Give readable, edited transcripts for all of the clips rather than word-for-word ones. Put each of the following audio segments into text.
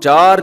4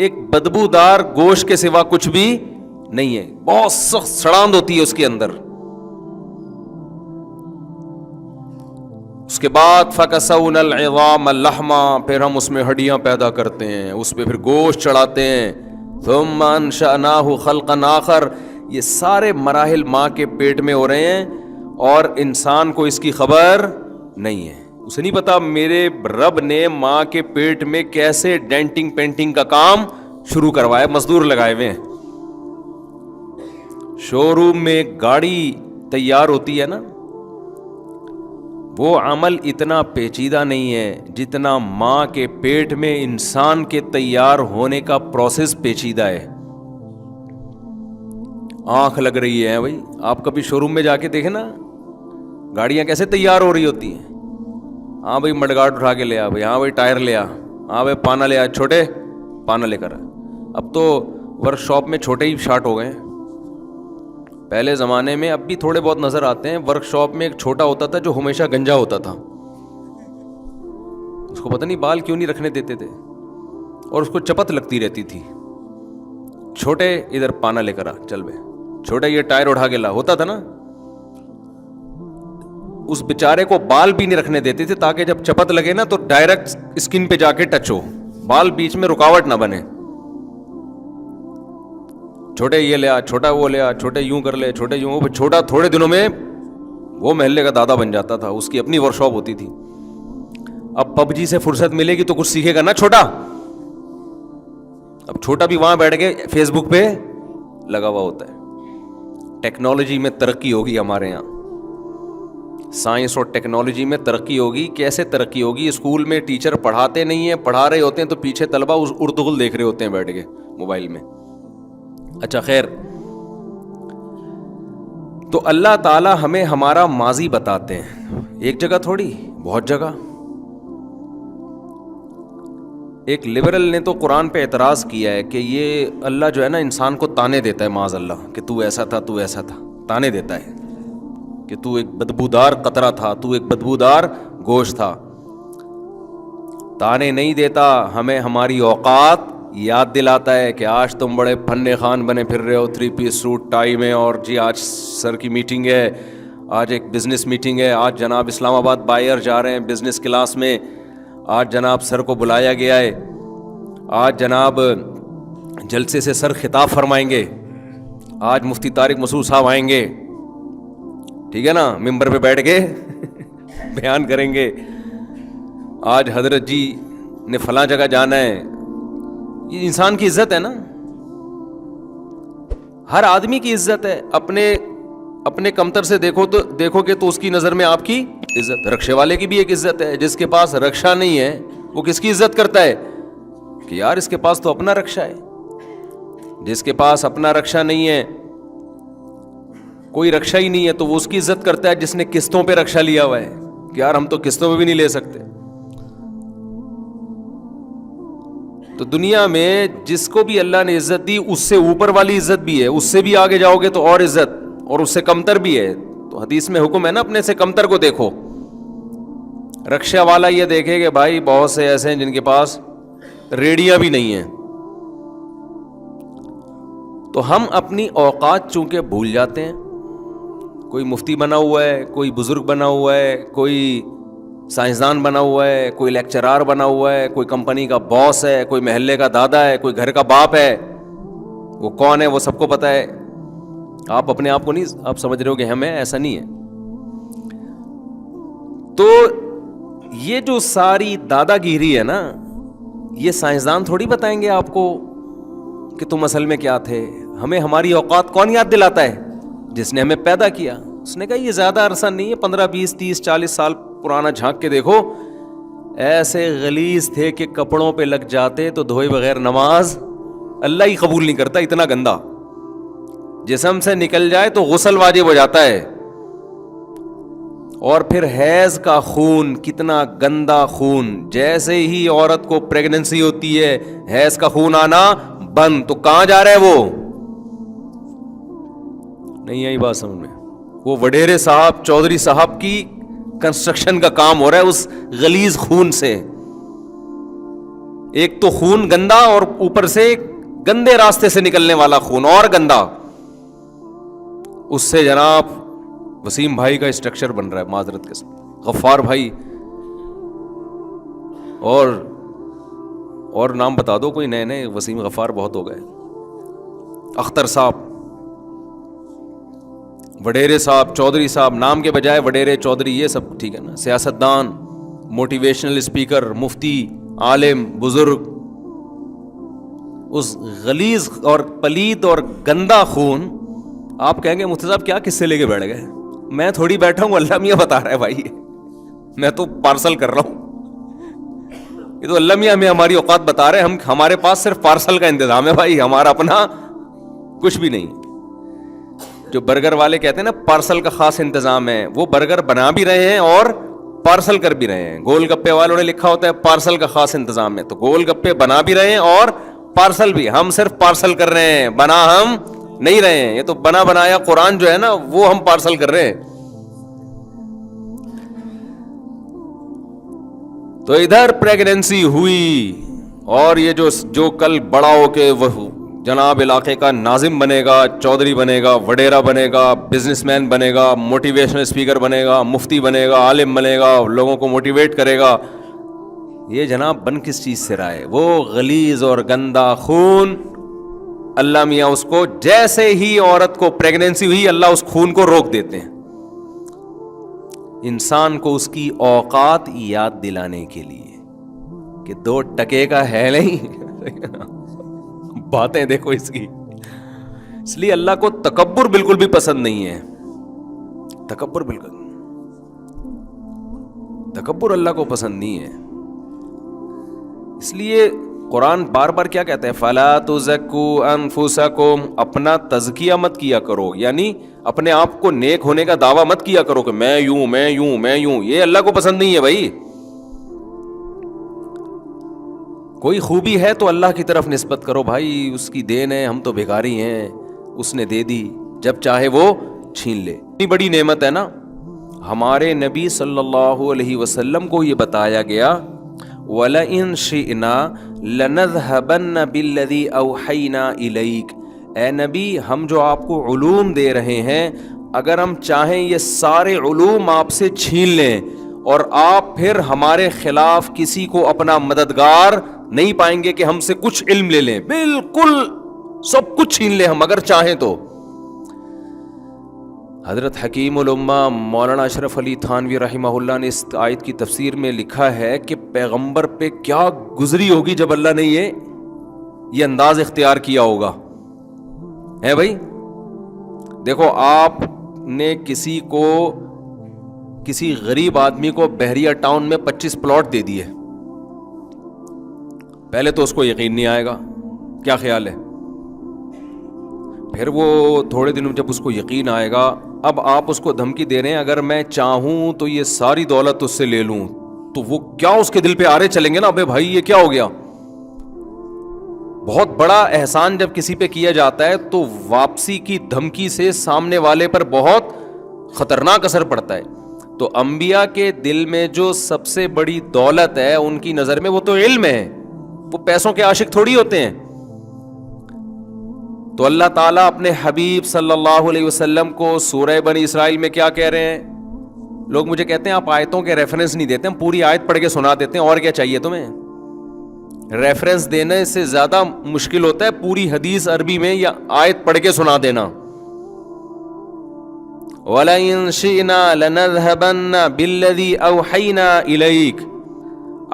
ایک بدبودار گوشت کے سوا کچھ بھی نہیں ہے, بہت سخت سڑاند ہوتی ہے اس کے اندر. اس کے بعد فَكَسَوْنَا الْعِظَامَ لَحْمًا, پھر ہم اس میں ہڈیاں پیدا کرتے ہیں, اس پہ پھر گوشت چڑھاتے ہیں. ثُمَّ أَنشَأْنَاهُ خَلْقًا آخَرَ. یہ سارے مراحل ماں کے پیٹ میں ہو رہے ہیں اور انسان کو اس کی خبر نہیں ہے. اسے نہیں پتا میرے رب نے ماں کے پیٹ میں کیسے ڈینٹنگ پینٹنگ کا کام شروع کروایا, مزدور لگائے ہوئے ہیں. شو روم میں گاڑی تیار ہوتی ہے نا, وہ عمل اتنا پیچیدہ نہیں ہے جتنا ماں کے پیٹ میں انسان کے تیار ہونے کا پروسیس پیچیدہ ہے. آنکھ لگ رہی ہے بھائی, آپ کبھی شو روم میں جا کے دیکھیں نا گاڑیاں کیسے تیار ہو رہی ہوتی ہیں. ہاں بھائی مڈگاٹ اٹھا کے لے آ بھائی, ہاں بھائی ٹائر لے آ, ہاں بھائی پانا لے آ, چھوٹے پانا لے کر. اب تو ورک شاپ میں چھوٹے ہی شارٹ ہو گئے ہیں. پہلے زمانے میں, اب بھی تھوڑے بہت نظر آتے ہیں, ورک شاپ میں ایک چھوٹا ہوتا تھا جو ہمیشہ گنجا ہوتا تھا. اس کو پتہ نہیں بال کیوں نہیں رکھنے دیتے تھے اور اس کو چپت لگتی رہتی تھی. چھوٹے ادھر پانا لے کر آ, چل بے چھوٹے یہ ٹائر اٹھا کے لا, ہوتا تھا نا. اس بیچارے کو بال بھی نہیں رکھنے دیتے تھے تاکہ جب چپت لگے نا تو ڈائریکٹ اسکن پہ جا کے ٹچ ہو, بال بیچ میں رکاوٹ نہ بنے. چھوٹے یہ لے آ, چھوٹا وہ لے آ, چھوٹے یوں کر لے, چھوٹے یوں. چھوٹا تھوڑے دنوں میں وہ محلے کا دادا بن جاتا تھا, اس کی اپنی ورک شاپ ہوتی تھی. اب پب جی سے فرصت ملے گی تو کچھ سیکھے گا نا چھوٹا. اب چھوٹا بھی وہاں بیٹھ کے فیس بک پہ لگا ہوا ہوتا ہے. ٹیکنالوجی میں ترقی ہوگی ہمارے یہاں, سائنس اور ٹیکنالوجی میں ترقی ہوگی. کیسے ترقی ہوگی؟ اسکول میں ٹیچر پڑھاتے نہیں ہیں, پڑھا رہے ہوتے ہیں تو پیچھے طلبہ اس اردغل دیکھ رہے ہوتے ہیں بیٹھ کے موبائل میں. اچھا خیر, تو اللہ تعالی ہمیں ہمارا ماضی بتاتے ہیں, ایک جگہ تھوڑی, بہت جگہ. ایک لبرل نے تو قرآن پہ اعتراض کیا ہے کہ یہ اللہ جو ہے نا انسان کو تانے دیتا ہے, معاذ اللہ, کہ تو ایسا تھا, تو ایسا تھا. تانے دیتا ہے کہ تو ایک بدبودار قطرہ تھا, تو ایک بدبودار گوشت تھا. تانے نہیں دیتا, ہمیں ہماری اوقات یاد دلاتا ہے کہ آج تم بڑے پھنے خان بنے پھر رہے ہو 3 پیس سوٹ ٹائی میں, اور جی آج سر کی میٹنگ ہے, آج ایک بزنس میٹنگ ہے, آج جناب اسلام آباد بائر جا رہے ہیں بزنس کلاس میں, آج جناب سر کو بلایا گیا ہے, آج جناب جلسے سے سر خطاب فرمائیں گے, آج مفتی طارق مسعود صاحب آئیں گے, ٹھیک ہے نا, ممبر پہ بیٹھ کے بیان کریں گے, آج حضرت جی نے فلاں جگہ جانا ہے. یہ انسان کی عزت ہے نا, ہر آدمی کی عزت ہے. اپنے کمتر سے دیکھو گے تو اس کی نظر میں آپ کی عزت. رکشے والے کی بھی ایک عزت ہے. جس کے پاس رکشا نہیں ہے وہ کس کی عزت کرتا ہے کہ یار اس کے پاس تو اپنا رکشا ہے. جس کے پاس اپنا رکشا نہیں ہے, کوئی رکشا ہی نہیں ہے, تو وہ اس کی عزت کرتا ہے جس نے قسطوں پہ رکشا لیا ہوا ہے کہ یار ہم تو قسطوں پہ بھی نہیں لے سکتے. تو دنیا میں جس کو بھی اللہ نے عزت دی اس سے اوپر والی عزت بھی ہے, اس سے بھی آگے جاؤ گے تو اور عزت, اور اس سے کمتر بھی ہے. تو حدیث میں حکم ہے نا اپنے سے کمتر کو دیکھو. رکشہ والا یہ دیکھے کہ بھائی بہت سے ایسے ہیں جن کے پاس ریڑیاں بھی نہیں ہیں. تو ہم اپنی اوقات چونکہ بھول جاتے ہیں. کوئی مفتی بنا ہوا ہے, کوئی بزرگ بنا ہوا ہے, کوئی سائنسدان بنا ہوا ہے, کوئی لیکچرار بنا ہوا ہے, کوئی کمپنی کا باس ہے, کوئی محلے کا دادا ہے, کوئی گھر کا باپ ہے. وہ کون ہے وہ سب کو پتہ ہے. آپ اپنے آپ کو نہیں, آپ سمجھ رہے ہو کہ ہمیں, ایسا نہیں ہے. تو یہ جو ساری دادا گیری ہے نا, یہ سائنسدان تھوڑی بتائیں گے آپ کو کہ تم اصل میں کیا تھے. ہمیں ہماری اوقات کون یاد دلاتا ہے؟ جس نے ہمیں پیدا کیا. اس نے کہا یہ زیادہ عرصہ نہیں ہے, 15 20 30 40 سال پرانا جھانک کے دیکھو, ایسے غلیظ تھے کہ کپڑوں پہ لگ جاتے تو دھوئے بغیر نماز اللہ ہی قبول نہیں کرتا, اتنا گندا. جسم سے نکل جائے تو غسل واجب ہو جاتا ہے. اور پھر حیض کا خون, کتنا گندا خون. جیسے ہی عورت کو پریگننسی ہوتی ہے حیض کا خون آنا بند. تو کہاں جا رہا ہے وہ؟ نہیں آئی بات سمجھ میں؟ وہ وڈیرے صاحب, چودھری صاحب کی کنسٹرکشن کا کام ہو رہا ہے اس غلیظ خون سے. ایک تو خون گندا اور اوپر سے گندے راستے سے نکلنے والا خون اور گندا. اس سے جناب وسیم بھائی کا اسٹرکچر بن رہا ہے, معذرت کے ساتھ غفار بھائی, اور نام بتا دو کوئی نئے نئے, وسیم غفار بہت ہو گئے, اختر صاحب, وڈیرے صاحب, چودھری صاحب, نام کے بجائے وڈیرے چودھری, یہ سب ٹھیک ہے نا, سیاستدان, موٹیویشنل اسپیکر, مفتی, عالم, بزرگ. اس غلیظ اور پلید اور گندا خون, آپ کہیں گے مفتی صاحب کیا کس سے لے کے بیٹھ گئے؟ میں تھوڑی بیٹھا ہوں, اللہ میاں بتا رہا ہے بھائی, میں تو پارسل کر رہا ہوں. یہ تو اللہ میاں ہمیں ہماری اوقات بتا رہے ہیں, ہمارے پاس صرف پارسل کا انتظام ہے بھائی, ہمارا اپنا کچھ بھی نہیں. جو برگر والے کہتے ہیں نا پارسل کا خاص انتظام ہے, وہ برگر بنا بھی رہے ہیں اور پارسل کر بھی رہے ہیں. گول گپے والوں نے لکھا ہوتا ہے پارسل کا خاص انتظام ہے, تو گول گپے بنا بھی رہے ہیں اور پارسل بھی. ہم صرف پارسل کر رہے ہیں, بنا ہم نہیں رہے ہیں. یہ تو بنا بنایا قرآن جو ہے نا وہ ہم پارسل کر رہے ہیں. تو ادھر پریگننسی ہوئی, اور یہ جو کل بڑا ہو کے وہ جناب علاقے کا ناظم بنے گا, چودھری بنے گا, وڈیرا بنے گا, بزنس مین بنے گا, موٹیویشنل اسپیکر بنے گا, مفتی بنے گا, عالم بنے گا, لوگوں کو موٹیویٹ کرے گا, یہ جناب بن کس چیز سے رہا ہے؟ وہ غلیظ اور گندا خون. اللہ میاں اس کو جیسے ہی عورت کو پریگننسی ہوئی, اللہ اس خون کو روک دیتے ہیں, انسان کو اس کی اوقات یاد دلانے کے لیے کہ 2 ٹکے کا ہے نہیں. باتیں دیکھو اس کی. اس لیے اللہ کو تکبر بالکل بھی پسند نہیں ہے. تکبر اللہ کو پسند نہیں ہے. اس لیے قرآن بار بار کیا کہتا ہے؟ فَلَا تُزَكُّوا أَنفُسَكُمْ, اپنا تزکیہ مت کیا کرو, یعنی اپنے آپ کو نیک ہونے کا دعویٰ مت کیا کرو کہ میں یوں میں یوں میں یوں. یہ اللہ کو پسند نہیں ہے بھائی. کوئی خوبی ہے تو اللہ کی طرف نسبت کرو بھائی, اس کی دین ہے, ہم تو بھیکاری ہیں, اس نے دے دی, جب چاہے وہ چھین لے. اتنی بڑی نعمت ہے نا. ہمارے نبی صلی اللہ علیہ وسلم کو یہ بتایا گیا وَلَئِن شِئْنَا لَنَذْهَبَنَّ بِالَّذِي أَوْحَيْنَا إِلَيْكَ, اے نبی ہم جو آپ کو علوم دے رہے ہیں, اگر ہم چاہیں یہ سارے علوم آپ سے چھین لیں اور آپ پھر ہمارے خلاف کسی کو اپنا مددگار نہیں پائیں گے کہ ہم سے کچھ علم لے لیں, بالکل سب کچھ چھین لیں ہم اگر چاہیں تو. حضرت حکیم الامہ مولانا اشرف علی تھانوی رحمہ اللہ نے اس آیت کی تفسیر میں لکھا ہے کہ پیغمبر پہ کیا گزری ہوگی جب اللہ نے یہ انداز اختیار کیا ہوگا. ہے بھائی, دیکھو آپ نے کسی غریب آدمی کو بحریہ ٹاؤن میں 25 پلاٹ دے دیے, پہلے تو اس کو یقین نہیں آئے گا, کیا خیال ہے؟ پھر وہ تھوڑے دنوں جب اس کو یقین آئے گا, اب آپ اس کو دھمکی دے رہے ہیں اگر میں چاہوں تو یہ ساری دولت اس سے لے لوں, تو وہ کیا اس کے دل پہ آرے چلیں گے نا, ابے بھائی یہ کیا ہو گیا. بہت بڑا احسان جب کسی پہ کیا جاتا ہے تو واپسی کی دھمکی سے سامنے والے پر بہت خطرناک اثر پڑتا ہے. تو انبیاء کے دل میں جو سب سے بڑی دولت ہے ان کی نظر میں وہ تو علم ہے, وہ پیسوں کے عاشق تھوڑی ہوتے ہیں. تو اللہ تعالیٰ اپنے حبیب صلی اللہ علیہ وسلم کو سورہ بنی اسرائیل میں کیا کہہ رہے ہیں؟ لوگ مجھے کہتے ہیں آپ آیتوں کے ریفرنس نہیں دیتے, ہم پوری آیت پڑھ کے سنا دیتے ہیں, اور کیا چاہیے تمہیں؟ ریفرنس دینے سے زیادہ مشکل ہوتا ہے پوری حدیث عربی میں یا آیت پڑھ کے سنا دینا. وَلَئِن شِئْنَا لَنَذْهَبَنَّ بِالَّذِي أَوْحَيْنَا إِلَيْكَ,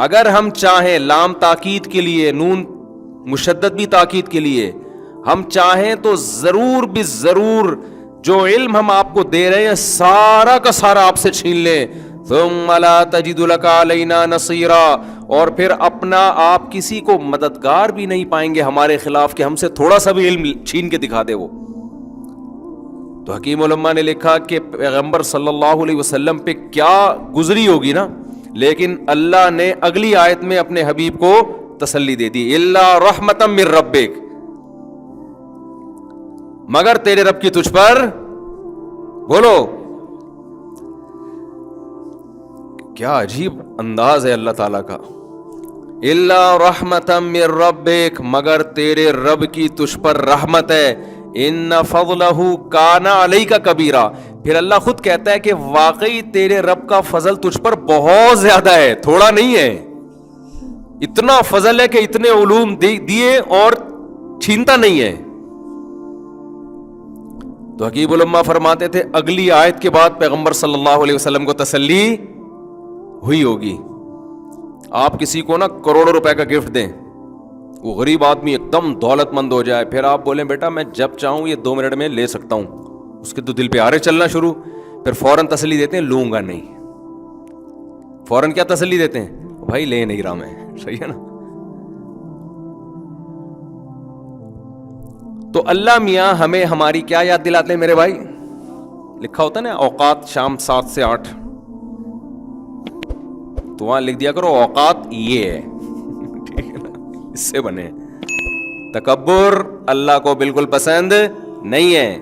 اگر ہم چاہیں, لام تاکید کے لیے, نون مشدد بھی تاکید کے لیے, ہم چاہیں تو ضرور بھی ضرور جو علم ہم آپ کو دے رہے ہیں سارا کا سارا آپ سے چھین لیں. ثُمَّ لَا تَجِدُ لَكَ عَلَيْنَا نَصِيرًا, اور پھر اپنا آپ کسی کو مددگار بھی نہیں پائیں گے ہمارے خلاف کہ ہم سے تھوڑا سا بھی علم چھین کے دکھا دے وہ. تو حکیم علماء نے لکھا کہ پیغمبر صلی اللہ علیہ وسلم پہ کیا گزری ہوگی نا, لیکن اللہ نے اگلی آیت میں اپنے حبیب کو تسلی دے دی, اِلَّا رَحْمَةً مِّن رَبِّكَ, مگر تیرے رب کی تجھ پر, بولو کیا عجیب انداز ہے اللہ تعالیٰ کا. الا رحمتا من ربک، مگر تیرے رب کی تجھ پر رحمت ہے، ان فضلہ کان علیک کبیرا، پھر اللہ خود کہتا ہے کہ واقعی تیرے رب کا فضل تجھ پر بہت زیادہ ہے، تھوڑا نہیں ہے، اتنا فضل ہے کہ اتنے علوم دیے اور چھینتا نہیں ہے۔ تو حکیم الامہ فرماتے تھے اگلی آیت کے بعد پیغمبر صلی اللہ علیہ وسلم کو تسلی ہوئی ہوگی۔ آپ کسی کو نا کروڑوں روپے کا گفٹ دیں، وہ غریب آدمی ایک دم دولت مند ہو جائے، پھر آپ بولیں بیٹا میں جب چاہوں یہ 2 منٹ میں لے سکتا ہوں، اس کے تو دل پہ آرے چلنا شروع، پھر فوراً تسلی دیتے ہیں لوں گا نہیں، فوراً کیا تسلی دیتے ہیں، بھائی لے نہیں رہا میں، صحیح ہے نا۔ تو اللہ میاں ہمیں ہماری کیا یاد دلاتے ہیں میرے بھائی، لکھا ہوتا ہے نا اوقات شام 7 سے 8، تو وہاں لکھ دیا کرو اوقات یہ ہے، ٹھیک ہے نا، اس سے بنے۔ تکبر اللہ کو بالکل پسند نہیں ہے۔